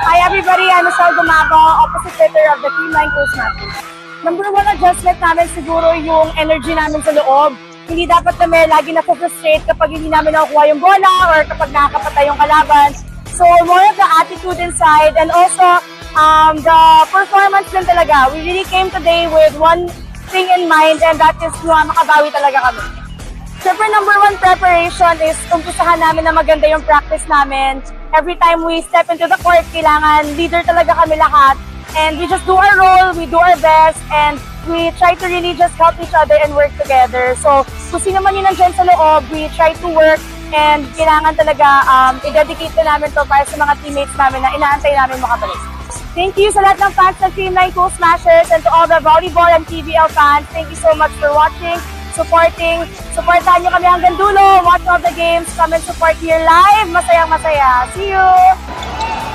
Hi everybody, I'm Michelle Gumago, opposite hitter of the Team 9 Toastmasters. Number one adjustment namin siguro yung energy namin sa loob. Hindi dapat kami lagi na-frustrate kapag hindi namin nakukuha yung bola or kapag nakakapatay yung kalaban. So more of the attitude inside and also the performance din talaga. We really came today with one thing in mind and that is makabawi talaga kami. Siyempre, number one preparation is umpisahan namin na maganda yung practice namin. Every time we step into the court, kailangan leader talaga kami lahat. And we just do our role, we do our best, and we try to really just help each other and work together. So, kung sino man yun nandyan sa loob, we try to work and kailangan talaga i-dedicate na namin to para sa mga teammates namin na inaantay namin makabalik. Thank you sa lahat ng fans ng Team 9 Toastmasters and to all the volleyball and TVL fans. Thank you so much for watching, supporting. Supportahan nyo kami hanggang dulo. Watch all the games. Come and support here live. Masayang masaya. See you!